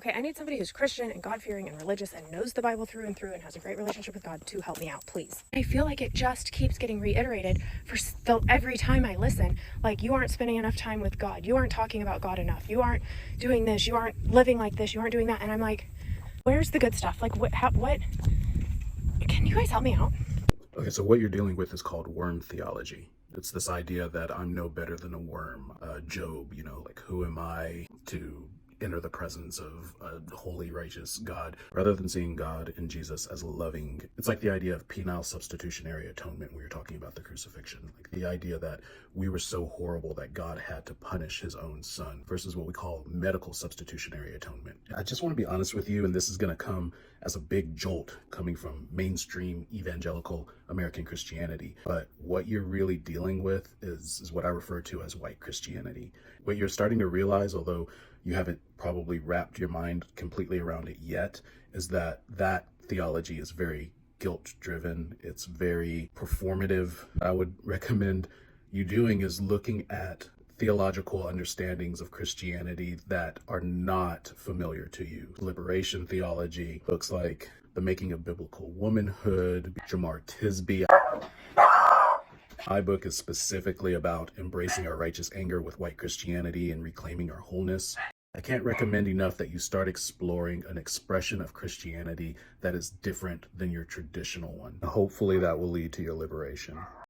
okay, I need somebody who's Christian and God-fearing and religious and knows the Bible through and through and has a great relationship with God to help me out, please. I feel like it just keeps getting reiterated for still every time I listen. Like, you aren't spending enough time with God. You aren't talking about God enough. You aren't doing this. You aren't living like this. You aren't doing that. And I'm like, where's the good stuff? Like, what, can you guys help me out? Okay, so what you're dealing with is called worm theology. It's this idea that I'm no better than a worm. Job, like, who am I to enter the presence of a holy, righteous God? Rather than seeing God and Jesus as loving, it's like the idea of penile substitutionary atonement when you're talking about the crucifixion. Like the idea that we were so horrible that God had to punish his own son versus what we call medical substitutionary atonement. I just want to be honest with you, and this is going to come as a big jolt coming from mainstream evangelical American Christianity. But what you're really dealing with is what I refer to as white Christianity. What you're starting to realize, although you haven't probably wrapped your mind completely around it yet, is that theology is very guilt driven. It's very performative. I would recommend you doing is looking at theological understandings of Christianity that are not familiar to you. Liberation theology, books like The Making of Biblical Womanhood, Jamar Tisby. My book is specifically about embracing our righteous anger with white Christianity and reclaiming our wholeness. I can't recommend enough that you start exploring an expression of Christianity that is different than your traditional one. Hopefully that will lead to your liberation.